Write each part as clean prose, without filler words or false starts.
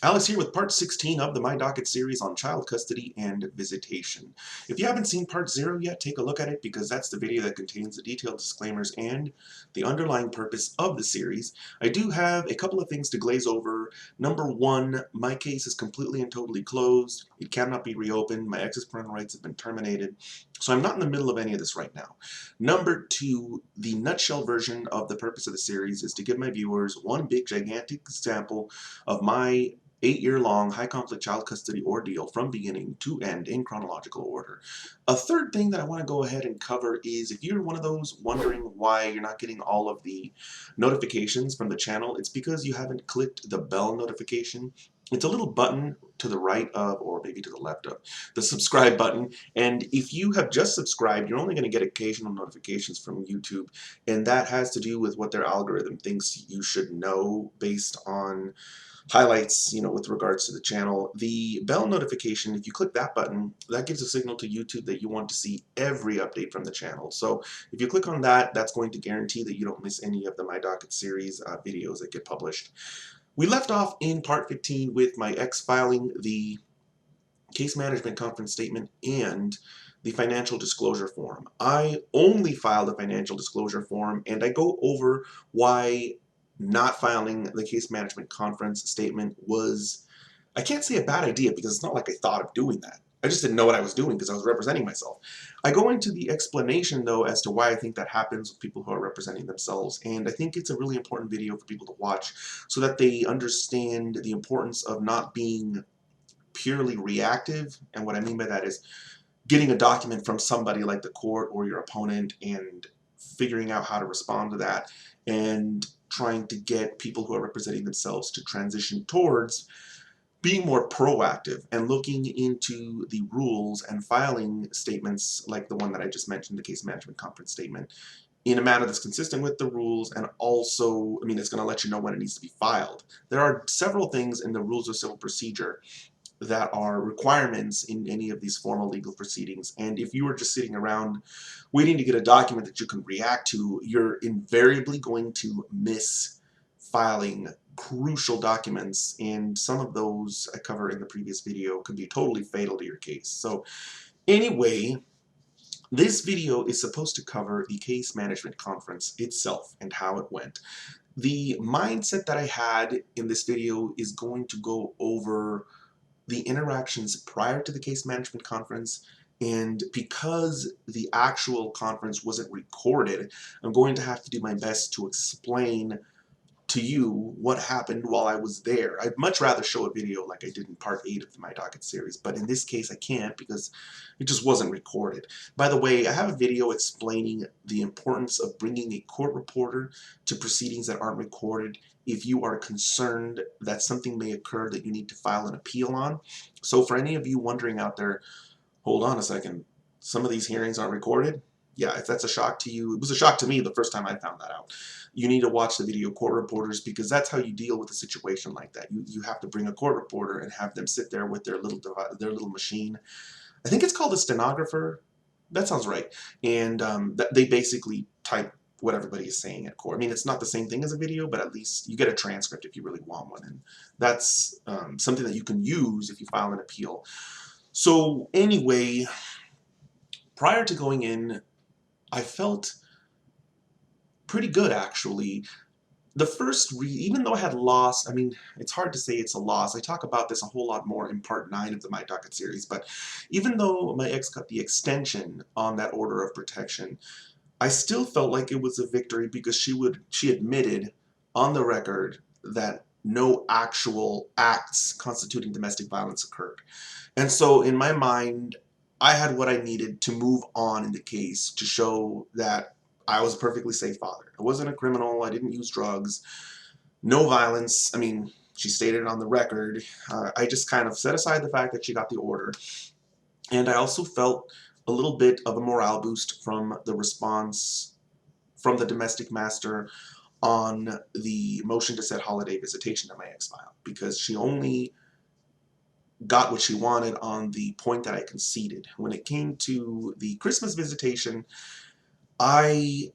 Alex here with part 16 of the My Docket series on child custody and visitation. If you haven't seen part 0 yet, take a look at it because that's the video that contains the detailed disclaimers and the underlying purpose of the series. I do have a couple of things to glaze over. Number one, my case is completely and totally closed. It cannot be reopened. My ex's parental rights have been terminated. So I'm not in the middle of any of this right now. Number two, the nutshell version of the purpose of the series is to give my viewers one big gigantic example of my 8-year-long high-conflict child custody ordeal from beginning to end in chronological order. A third thing that I want to go ahead and cover is if you're one of those wondering why you're not getting all of the notifications from the channel, it's because you haven't clicked the bell notification. It's a little button to the right of, or maybe to the left of, the subscribe button. And if you have just subscribed, you're only going to get occasional notifications from YouTube. And that has to do with what their algorithm thinks you should know based on highlights, with regards to the channel. The bell notification, if you click that button, that gives a signal to YouTube that you want to see every update from the channel. So if you click on that, that's going to guarantee that you don't miss any of the My Docket series videos that get published. We left off in part 15 with my ex filing the case management conference statement and the financial disclosure form. I only filed the financial disclosure form, and I go over why not filing the case management conference statement was, I can't say a bad idea because it's not like I thought of doing that. I just didn't know what I was doing because I was representing myself. I go into the explanation though as to why I think that happens with people who are representing themselves, and I think it's a really important video for people to watch so that they understand the importance of not being purely reactive. And what I mean by that is getting a document from somebody like the court or your opponent and figuring out how to respond to that and trying to get people who are representing themselves to transition towards being more proactive and looking into the rules and filing statements like the one that I just mentioned, the case management conference statement, in a manner that's consistent with the rules, and also, it's going to let you know when it needs to be filed. There are several things in the rules of civil procedure that are requirements in any of these formal legal proceedings, and if you are just sitting around waiting to get a document that you can react to, you're invariably going to miss filing crucial documents, and some of those I cover in the previous video could be totally fatal to your case. So anyway, this video is supposed to cover the case management conference itself and how it went. The mindset that I had in this video is going to go over the interactions prior to the case management conference, and because the actual conference wasn't recorded, I'm going to have to do my best to explain to you what happened while I was there. I'd much rather show a video like I did in part 8 of the My Docket series, but in this case I can't because it just wasn't recorded. By the way, I have a video explaining the importance of bringing a court reporter to proceedings that aren't recorded if you are concerned that something may occur that you need to file an appeal on. So for any of you wondering out there, hold on a second, some of these hearings aren't recorded? Yeah, if that's a shock to you, it was a shock to me the first time I found that out. You need to watch the video Court Reporters, because that's how you deal with a situation like that. You have to bring a court reporter and have them sit there with their little machine. I think it's called a stenographer. That sounds right. And they basically type what everybody is saying at court. It's not the same thing as a video, but at least you get a transcript if you really want one. And that's something that you can use if you file an appeal. So anyway, prior to going in, I felt pretty good, actually. The first even though I had lost, it's hard to say it's a loss. I talk about this a whole lot more in part 9 of the My Docket series, but even though my ex got the extension on that order of protection, I still felt like it was a victory because she admitted on the record that no actual acts constituting domestic violence occurred. And so in my mind, I had what I needed to move on in the case to show that I was a perfectly safe father. I wasn't a criminal. I didn't use drugs. No violence. She stated it on the record. I just kind of set aside the fact that she got the order. And I also felt a little bit of a morale boost from the response from the domestic master on the motion to set holiday visitation to my ex-file, because she only got what she wanted on the point that I conceded. When it came to the Christmas visitation, the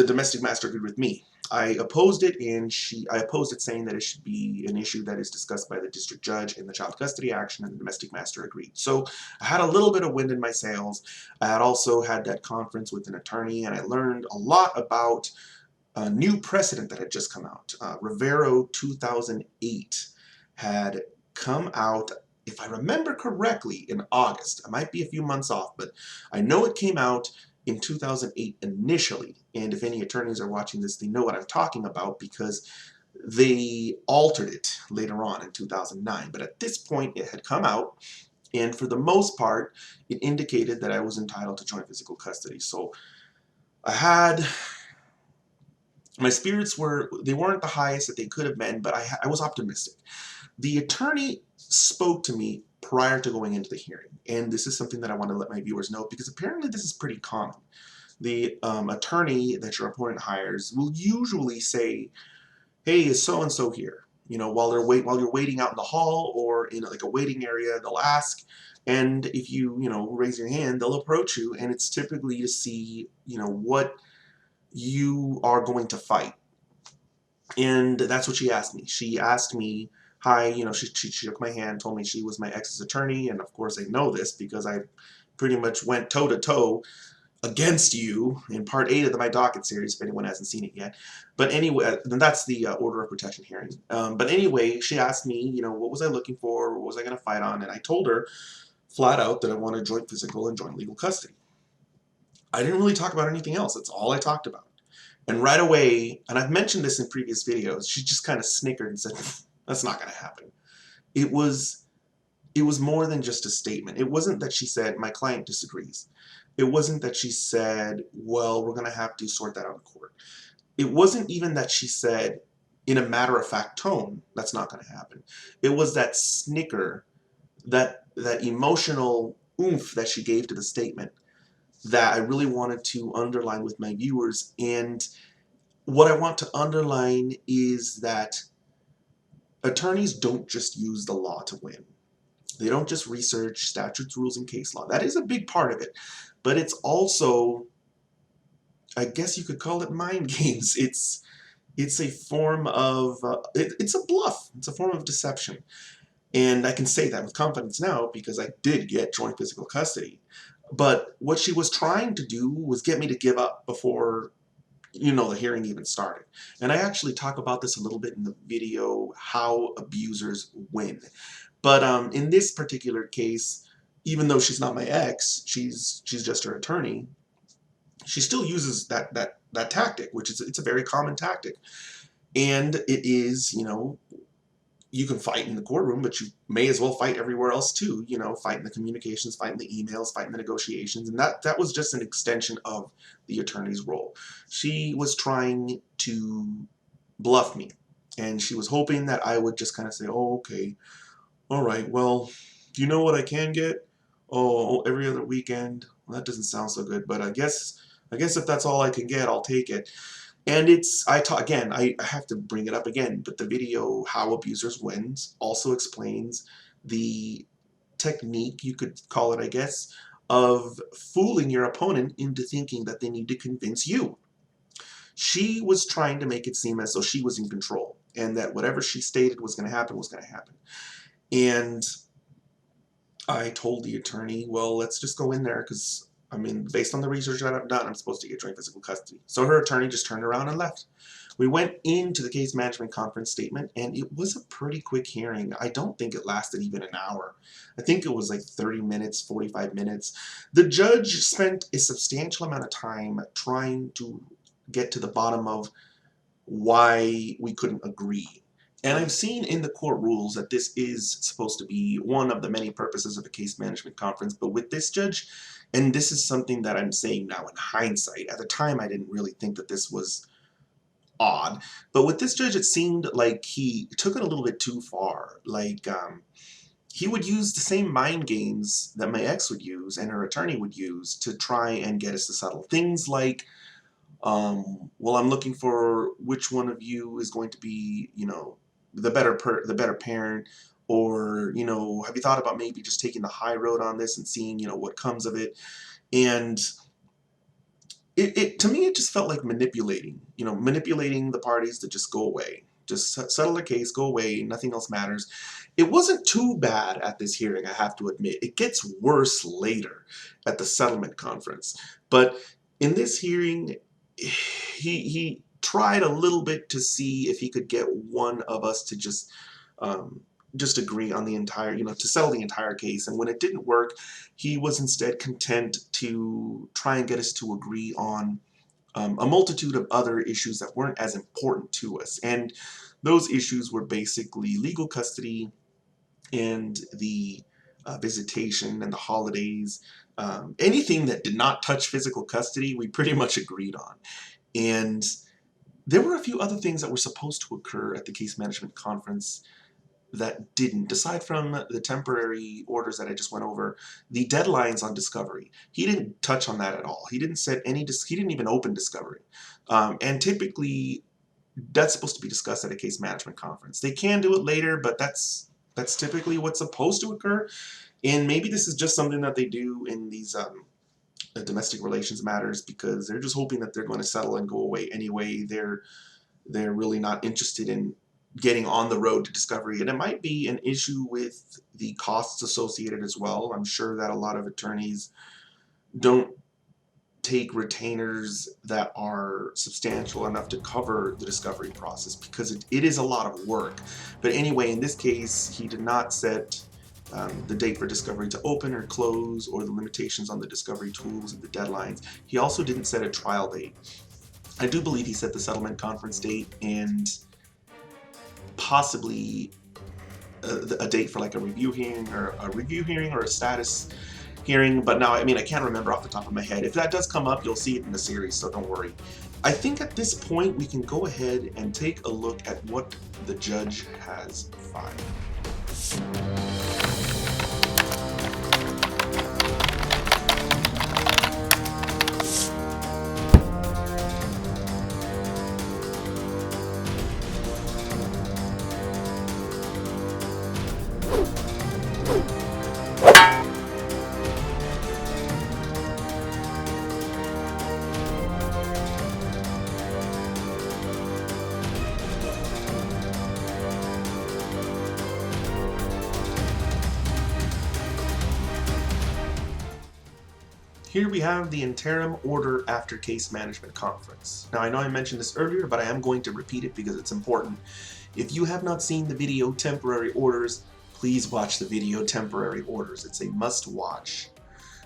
domestic master agreed with me. I opposed it, and I opposed it saying that it should be an issue that is discussed by the district judge in the child custody action, and the domestic master agreed. So I had a little bit of wind in my sails. I had also had that conference with an attorney, and I learned a lot about a new precedent that had just come out. Rivero 2008 had come out, if I remember correctly, in August. I might be a few months off, but I know it came out in 2008 initially. And if any attorneys are watching this, they know what I'm talking about because they altered it later on in 2009. But at this point, it had come out, and for the most part, it indicated that I was entitled to joint physical custody. So I had my spirits they weren't the highest that they could have been, but I was optimistic. The attorney spoke to me prior to going into the hearing, and this is something that I want to let my viewers know because apparently this is pretty common. The attorney that your opponent hires will usually say, "Hey, is so and so here?" You know, while you're waiting out in the hall or in like a waiting area, they'll ask, and if you raise your hand, they'll approach you, and it's typically to see what you are going to fight. And that's what she asked me. She asked me, hi, she shook my hand, told me she was my ex's attorney, and of course I know this because I pretty much went toe-to-toe against you in part 8 of my docket series, if anyone hasn't seen it yet. But anyway, that's the order of protection hearing. But anyway, she asked me, what was I looking for, what was I going to fight on, and I told her flat out that I wanted joint physical and joint legal custody. I didn't really talk about anything else. That's all I talked about. And right away, and I've mentioned this in previous videos, she just kind of snickered and said, that's not going to happen. It was more than just a statement. It wasn't that she said, my client disagrees. It wasn't that she said, well, we're going to have to sort that out in court. It wasn't even that she said, in a matter-of-fact tone, that's not going to happen. It was that snicker, that emotional oomph that she gave to the statement that I really wanted to underline with my viewers. And what I want to underline is that attorneys don't just use the law to win. They don't just research statutes, rules, and case law. That is a big part of it. But it's also, I guess you could call it mind games. It's a form of, it's a bluff. It's a form of deception. And I can say that with confidence now because I did get joint physical custody. But what she was trying to do was get me to give up before the hearing even started. And I actually talk about this a little bit in the video, how abusers win. But in this particular case, even though she's not my ex, she's just her attorney, she still uses that tactic, which is it's a very common tactic. And it is, you can fight in the courtroom, but you may as well fight everywhere else too. Fight in the communications, fight in the emails, fight in the negotiations. And that was just an extension of the attorney's role. She was trying to bluff me, and she was hoping that I would just kind of say, oh, okay, all right, well, do you know what I can get? Oh, every other weekend. Well, that doesn't sound so good, but I guess if that's all I can get, I'll take it. And again, I have to bring it up again, but the video, How Abusers Wins, also explains the technique, you could call it, I guess, of fooling your opponent into thinking that they need to convince you. She was trying to make it seem as though she was in control and that whatever she stated was going to happen was going to happen. And I told the attorney, well, let's just go in there because, I mean, based on the research that I've done, I'm supposed to get joint physical custody. So her attorney just turned around and left. We went into the case management conference statement, and it was a pretty quick hearing. I don't think it lasted even an hour. I think it was like 30 minutes, 45 minutes. The judge spent a substantial amount of time trying to get to the bottom of why we couldn't agree. And I've seen in the court rules that this is supposed to be one of the many purposes of a case management conference, but with this judge, and this is something that I'm saying now in hindsight, at the time I didn't really think that this was odd, but with this judge it seemed like he took it a little bit too far. Like he would use the same mind games that my ex would use and her attorney would use to try and get us to settle. Things like, well, I'm looking for which one of you is going to be, the better parent, or, have you thought about maybe just taking the high road on this and seeing, what comes of it? And to me, it just felt like manipulating, manipulating the parties to just go away. Just settle the case, go away, nothing else matters. It wasn't too bad at this hearing, I have to admit. It gets worse later at the settlement conference. But in this hearing, he tried a little bit to see if he could get one of us to just agree on the entire, to settle the entire case. And when it didn't work, he was instead content to try and get us to agree on a multitude of other issues that weren't as important to us. And those issues were basically legal custody and the visitation and the holidays. Anything that did not touch physical custody, we pretty much agreed on. And there were a few other things that were supposed to occur at the case management conference that didn't. Aside from the temporary orders that I just went over, the deadlines on discovery, he didn't touch on that at all. He didn't set any, he didn't even open discovery. And typically, that's supposed to be discussed at a case management conference. They can do it later, but that's typically what's supposed to occur. And maybe this is just something that they do in these domestic relations matters because they're just hoping that they're going to settle and go away anyway. They're really not interested in getting on the road to discovery. And it might be an issue with the costs associated as well. I'm sure that a lot of attorneys don't take retainers that are substantial enough to cover the discovery process because it is a lot of work. But anyway, in this case, he did not set the date for discovery to open or close or the limitations on the discovery tools and the deadlines. He also didn't set a trial date. I do believe he set the settlement conference date and possibly a date for like a review hearing or a status hearing, but now, I can't remember off the top of my head. If that does come up, you'll see it in the series, so don't worry. I think at this point, we can go ahead and take a look at what the judge has filed. Here we have the interim order after case management conference. Now I know I mentioned this earlier, but I am going to repeat it because it's important. If you have not seen the video temporary orders, please watch the video temporary orders. It's a must watch.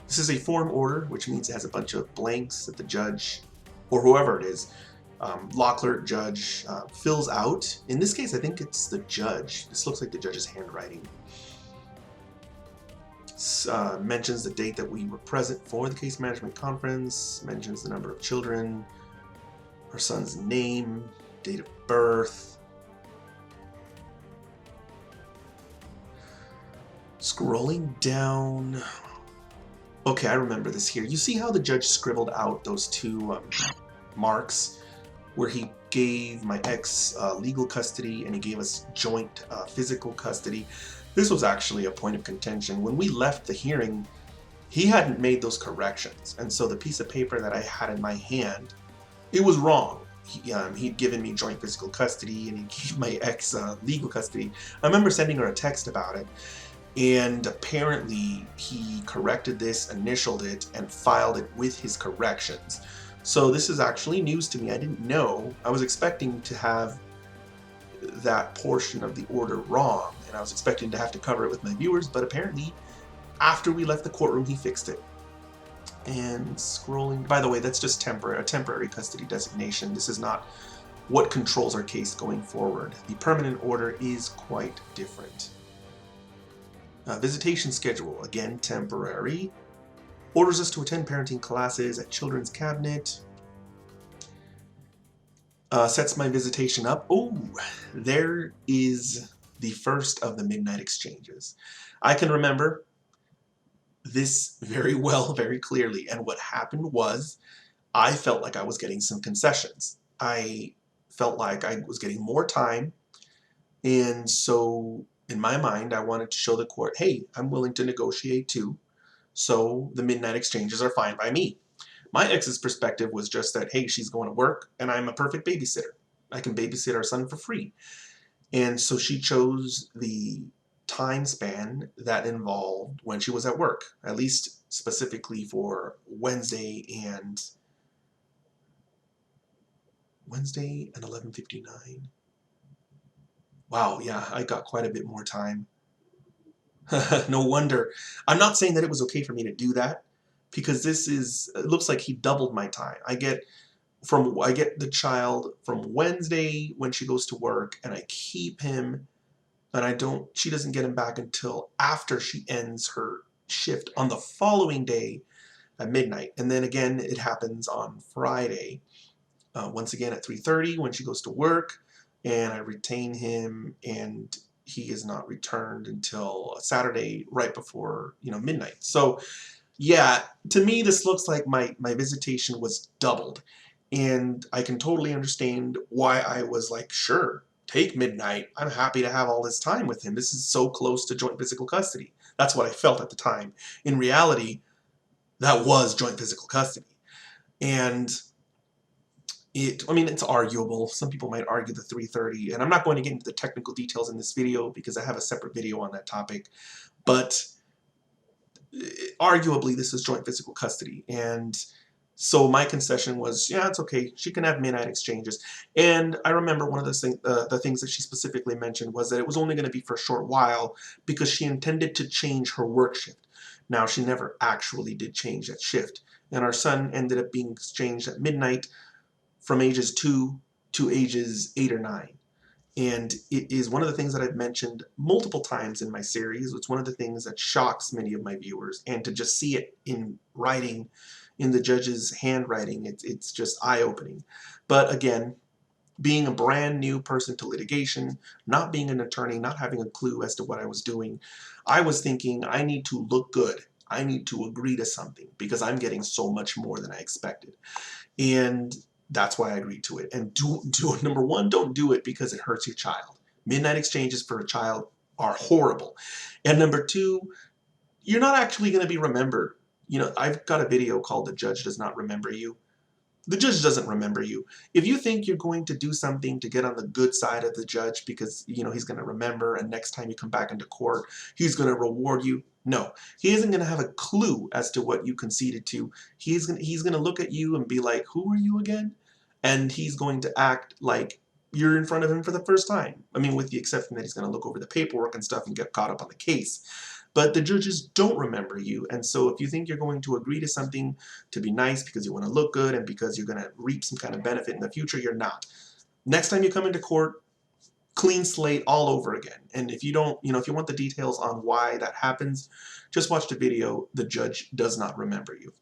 This is a form order, which means it has a bunch of blanks that the judge, or whoever it is, law clerk, judge, fills out. In this case, I think it's the judge. This looks like the judge's handwriting. Mentions the date that we were present for the case management conference, mentions the number of children, her son's name, date of birth. Scrolling down. Okay, I remember this here. You see how the judge scribbled out those two marks where he gave my ex legal custody and he gave us joint physical custody. This was actually a point of contention. When we left the hearing, he hadn't made those corrections. And so the piece of paper that I had in my hand, it was wrong. He'd given me joint physical custody and he gave my ex legal custody. I remember sending her a text about it. And apparently he corrected this, initialed it, and filed it with his corrections. So this is actually news to me. I didn't know. I was expecting to have that portion of the order wrong, and I was expecting to have to cover it with my viewers, but apparently after we left the courtroom he fixed it. And scrolling, by the way, that's just a temporary custody designation. This is not what controls our case going forward. The permanent order is quite different. Visitation schedule, again temporary. Orders us to attend parenting classes at Children's Cabinet. Sets my visitation up. Oh, there is the first of the midnight exchanges. I can remember this very well, very clearly. And what happened was I felt like I was getting some concessions. I felt like I was getting more time. And so in my mind, I wanted to show the court, hey, I'm willing to negotiate too. So the midnight exchanges are fine by me. My ex's perspective was just that, hey, she's going to work and I'm a perfect babysitter. I can babysit our son for free. And so she chose the time span that involved when she was at work, at least specifically for Wednesday and 11:59. Wow, yeah, I got quite a bit more time. No wonder. I'm not saying that it was okay for me to do that, because it looks like he doubled my time. I get the child from Wednesday when she goes to work, and I keep him, and she doesn't get him back until after she ends her shift on the following day at midnight. And then again, it happens on Friday, once again at 3:30 when she goes to work, and I retain him, and he is not returned until Saturday right before, midnight. So yeah, to me this looks like my visitation was doubled, and I can totally understand why I was like, sure, take midnight. I'm happy to have all this time with him. This is so close to joint physical custody. That's what I felt at the time. In reality, that was joint physical custody. And I mean, it's arguable. Some people might argue the 3:30, and I'm not going to get into the technical details in this video because I have a separate video on that topic, but arguably this is joint physical custody. And so my concession was, yeah, it's okay. She can have midnight exchanges. And I remember one of the things that she specifically mentioned was that it was only going to be for a short while because she intended to change her work shift. Now, she never actually did change that shift. And our son ended up being exchanged at midnight from ages 2 to ages 8 or 9. And it is one of the things that I've mentioned multiple times in my series. It's one of the things that shocks many of my viewers. And to just see it in writing, in the judge's handwriting, it's just eye-opening. But again, being a brand new person to litigation, not being an attorney, not having a clue as to what I was doing, I was thinking I need to look good. I need to agree to something because I'm getting so much more than I expected. And that's why I agreed to it. And number one, don't do it because it hurts your child. Midnight exchanges for a child are horrible. And number two, you're not actually going to be remembered. I've got a video called "The Judge Does Not Remember You." The judge doesn't remember you. If you think you're going to do something to get on the good side of the judge because, he's going to remember, and next time you come back into court, he's going to reward you. No, he isn't going to have a clue as to what you conceded to. He's going to look at you and be like, who are you again? And he's going to act like you're in front of him for the first time. I mean, with the exception that he's going to look over the paperwork and stuff and get caught up on the case. But the judges don't remember you. And so if you think you're going to agree to something to be nice because you want to look good and because you're going to reap some kind of benefit in the future, you're not. Next time you come into court, clean slate all over again. And if you don't, if you want the details on why that happens, just watch the video. The judge does not remember you.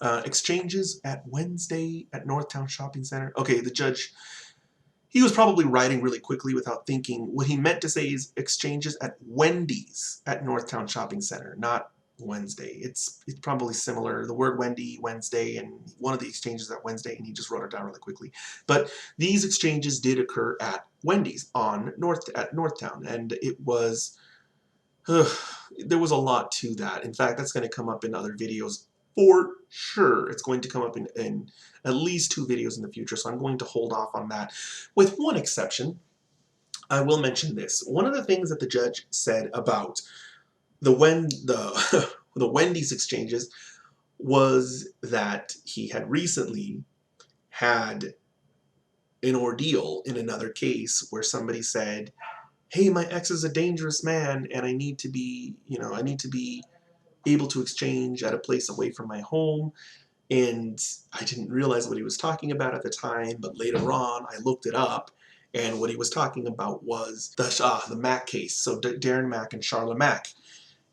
Exchanges at Wednesday at Northtown Shopping Center. Okay, the judge, he was probably writing really quickly without thinking. What he meant to say is exchanges at Wendy's at Northtown Shopping Center, not Wednesday. It's probably similar. The word Wendy, Wednesday, and one of the exchanges at Wednesday, and he just wrote it down really quickly. But these exchanges did occur at Wendy's at Northtown, and it was, there was a lot to that. In fact, that's going to come up in other videos for sure. It's going to come up in at least 2 videos in the future, so I'm going to hold off on that. With one exception, I will mention this. One of the things that the judge said about the Wendy's exchanges was that he had recently had an ordeal in another case where somebody said, hey, my ex is a dangerous man and I need to be able to exchange at a place away from my home. And I didn't realize what he was talking about at the time, but later on I looked it up, and what he was talking about was the Mack case. So Darren Mack and Charlotte Mack.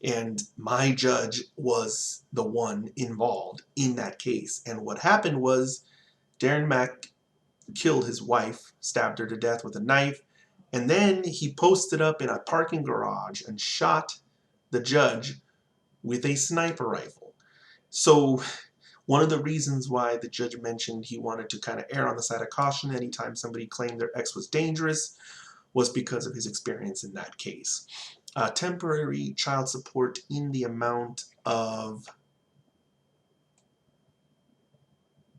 And my judge was the one involved in that case. And what happened was Darren Mack killed his wife, stabbed her to death with a knife, and then he posted up in a parking garage and shot the judge with a sniper rifle. So one of the reasons why the judge mentioned he wanted to kind of err on the side of caution anytime somebody claimed their ex was dangerous was because of his experience in that case. Temporary child support in the amount of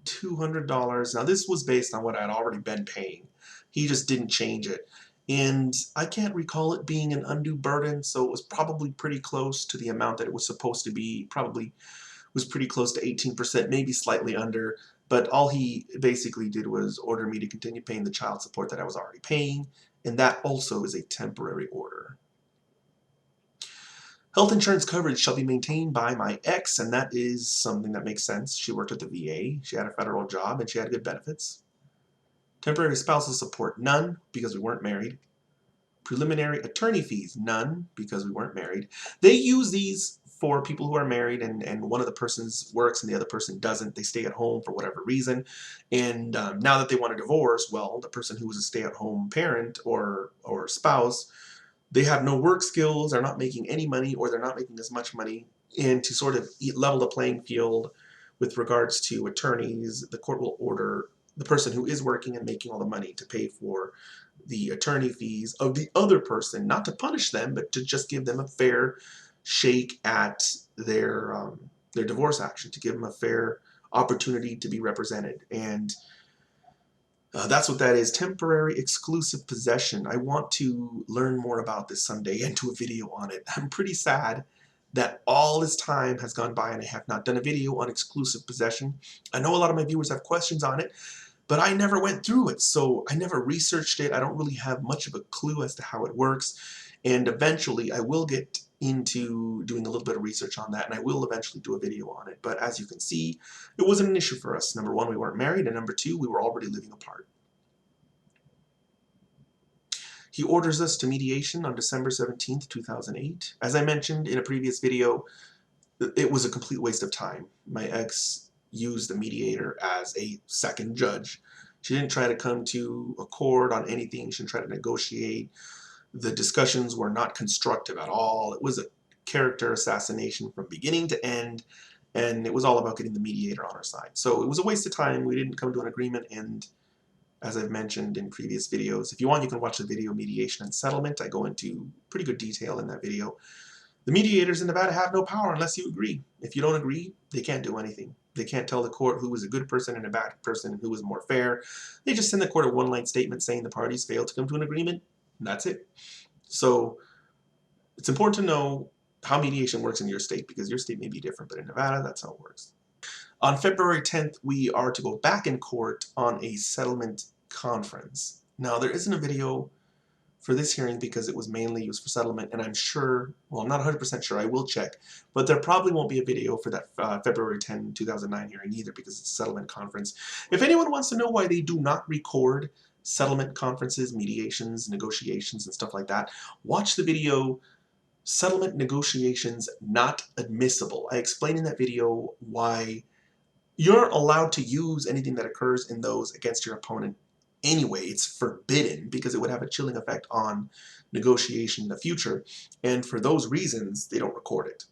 $200. Now this was based on what I'd already been paying. He just didn't change it. And I can't recall it being an undue burden, so it was probably pretty close to the amount that it was supposed to be. Probably was pretty close to 18%, maybe slightly under, but all he basically did was order me to continue paying the child support that I was already paying, and that also is a temporary order. Health insurance coverage shall be maintained by my ex, and that is something that makes sense. She worked at the VA, she had a federal job, and she had good benefits. Temporary spousal support, none, because we weren't married. Preliminary attorney fees, none, because we weren't married. They use these for people who are married and one of the persons works and the other person doesn't. They stay at home for whatever reason. And now that they want a divorce, well, the person who was a stay-at-home parent or spouse, they have no work skills, they're not making any money, or they're not making as much money. And to sort of level the playing field with regards to attorneys, the court will order the person who is working and making all the money to pay for the attorney fees of the other person, not to punish them, but to just give them a fair shake at their divorce action, to give them a fair opportunity to be represented. And that's what that is, temporary exclusive possession. I want to learn more about this someday and do a video on it. I'm pretty sad that all this time has gone by and I have not done a video on exclusive possession. I know a lot of my viewers have questions on it, but I never went through it, so I never researched it. I don't really have much of a clue as to how it works, and eventually I will get into doing a little bit of research on that, and I will eventually do a video on it. But as you can see, it wasn't an issue for us. Number one, we weren't married, and number two, we were already living apart. He orders us to mediation on December 17th, 2008. As I mentioned in a previous video, it was a complete waste of time. My ex used the mediator as a second judge. She didn't try to come to accord on anything. She didn't try to negotiate. The discussions were not constructive at all. It was a character assassination from beginning to end, and it was all about getting the mediator on our side. So it was a waste of time. We didn't come to an agreement, and as I've mentioned in previous videos, if you want, you can watch the video Mediation and Settlement. I go into pretty good detail in that video. The mediators in Nevada have no power unless you agree. If you don't agree, they can't do anything. They can't tell the court who was a good person and a bad person and who was more fair. They just send the court a one-line statement saying the parties failed to come to an agreement, and that's it. So it's important to know how mediation works in your state, because your state may be different, but in Nevada, that's how it works. On February 10th, we are to go back in court on a settlement conference. Now, there isn't a video for this hearing because it was mainly used for settlement, and I'm sure, well, I'm not 100% sure, I will check, but there probably won't be a video for that February 10, 2009 hearing either, because it's a settlement conference. If anyone wants to know why they do not record settlement conferences, mediations, negotiations, and stuff like that, watch the video Settlement Negotiations Not Admissible. I explain in that video why you're allowed to use anything that occurs in those against your opponent anyway. It's forbidden because it would have a chilling effect on negotiation in the future, and for those reasons they don't record it.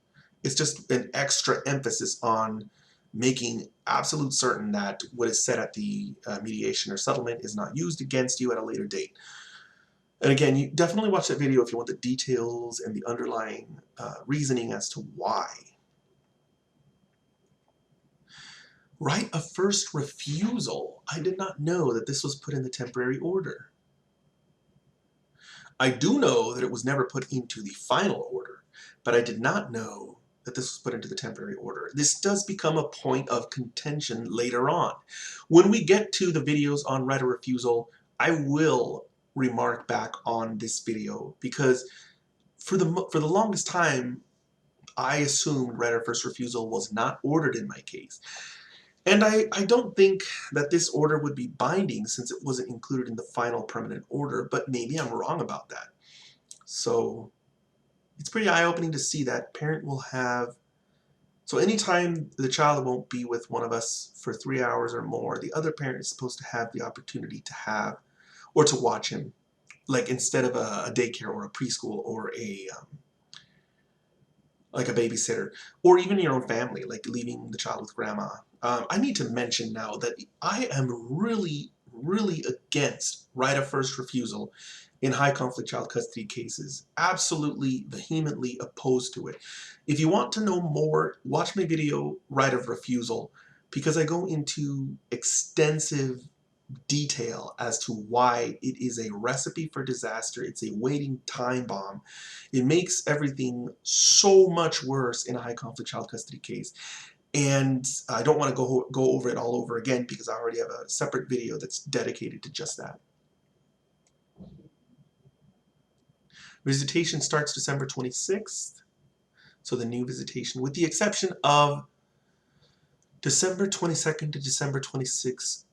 It's just an extra emphasis on making absolute certain that what is said at the mediation or settlement is not used against you at a later date. And again, you definitely watch that video if you want the details and the underlying reasoning as to why. Right of first refusal. I did not know that this was put in the temporary order. I do know that it was never put into the final order, but I did not know that this was put into the temporary order. This does become a point of contention later on. When we get to the videos on right of refusal, I will remark back on this video, because for the longest time, I assumed right of first refusal was not ordered in my case. And I don't think that this order would be binding since it wasn't included in the final permanent order, but maybe I'm wrong about that. So it's pretty eye-opening to see that parent will have, so anytime the child won't be with one of us for 3 hours or more, the other parent is supposed to have the opportunity to have, or to watch him, like instead of a daycare or a preschool or a like a babysitter, or even your own family, like leaving the child with grandma. I need to mention now that I am really against right of first refusal in high conflict child custody cases. Absolutely vehemently opposed to it. If you want to know more, watch my video right of refusal, because I go into extensive detail as to why it is a recipe for disaster. It's a waiting time bomb. It makes everything so much worse in a high conflict child custody case. And I don't want to go over it all over again because I already have a separate video that's dedicated to just that. Visitation starts December 26th. So the new visitation, with the exception of December 22nd to December 26th,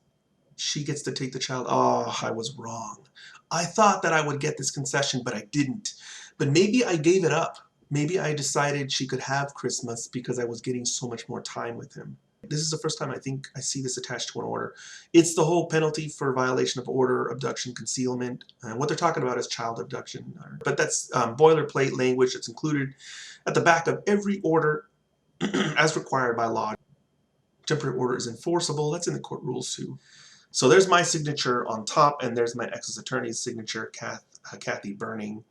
she gets to take the child. Oh, I was wrong. I thought that I would get this concession, but I didn't. But maybe I gave it up. Maybe I decided she could have Christmas because I was getting so much more time with him. This is the first time I think I see this attached to an order. It's the whole penalty for violation of order, abduction, concealment. And what they're talking about is child abduction. But that's boilerplate language that's included at the back of every order as required by law. Temporary order is enforceable. That's in the court rules too. So there's my signature on top, and there's my ex's attorney's signature, Kathy Burning,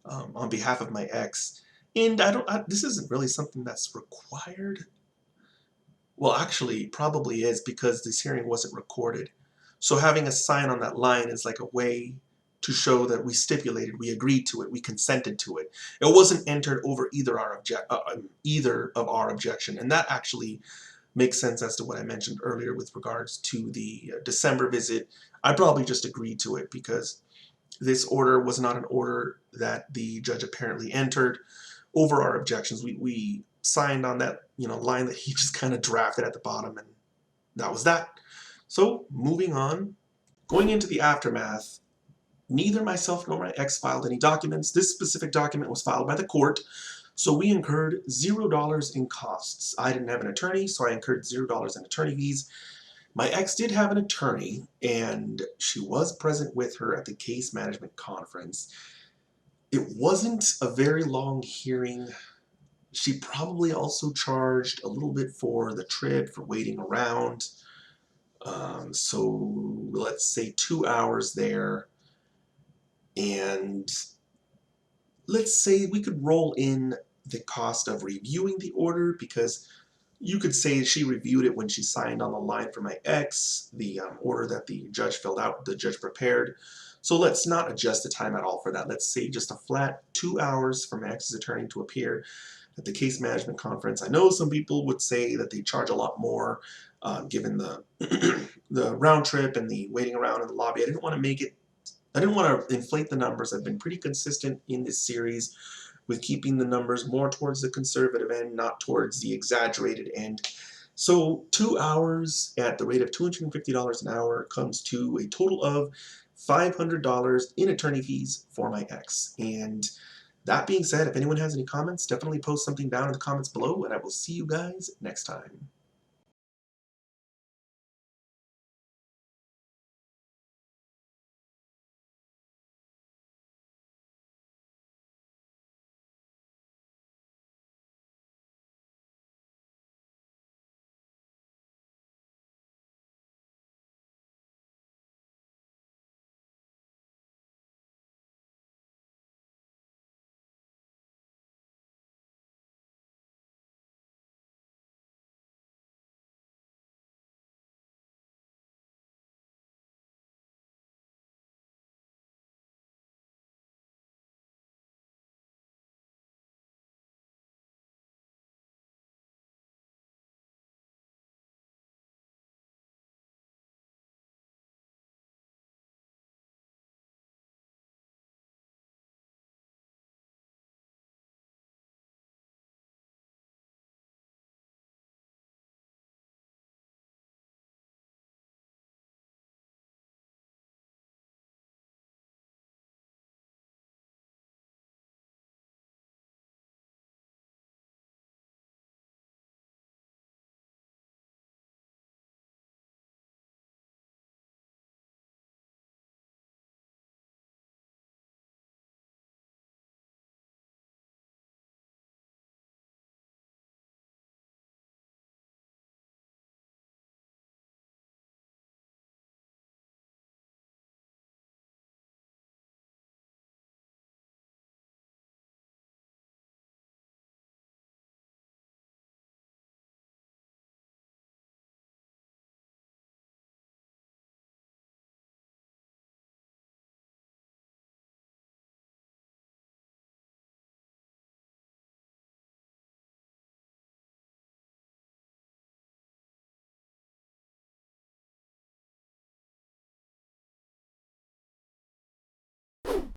on behalf of my ex. And this isn't really something that's required. Well, actually, probably is, because this hearing wasn't recorded. So having a sign on that line is like a way to show that we stipulated, we agreed to it, we consented to it. It wasn't entered over either of our objection, and that actually makes sense as to what I mentioned earlier with regards to the December visit. I probably just agreed to it because this order was not an order that the judge apparently entered over our objections. We signed on that line that he just kind of drafted at the bottom, and that was that. So moving on, going into the aftermath, neither myself nor my ex filed any documents. This specific document was filed by the court. So we incurred $0 in costs. I didn't have an attorney, so I incurred $0 in attorney fees. My ex did have an attorney, and she was present with her at the case management conference. It wasn't a very long hearing. She probably also charged a little bit for the trip, for waiting around. So let's say 2 hours there. And let's say we could roll in the cost of reviewing the order, because you could say she reviewed it when she signed on the line for my ex, the order that the judge filled out, the judge prepared. So let's not adjust the time at all for that. Let's say just a flat 2 hours for my ex's attorney to appear at the case management conference. I know some people would say that they charge a lot more given the the round trip and the waiting around in the lobby. I didn't want to inflate the numbers. I've been pretty consistent in this series with keeping the numbers more towards the conservative end, not towards the exaggerated end. So 2 hours at the rate of $250 an hour comes to a total of $500 in attorney fees for my ex. And that being said, if anyone has any comments, definitely post something down in the comments below, and I will see you guys next time.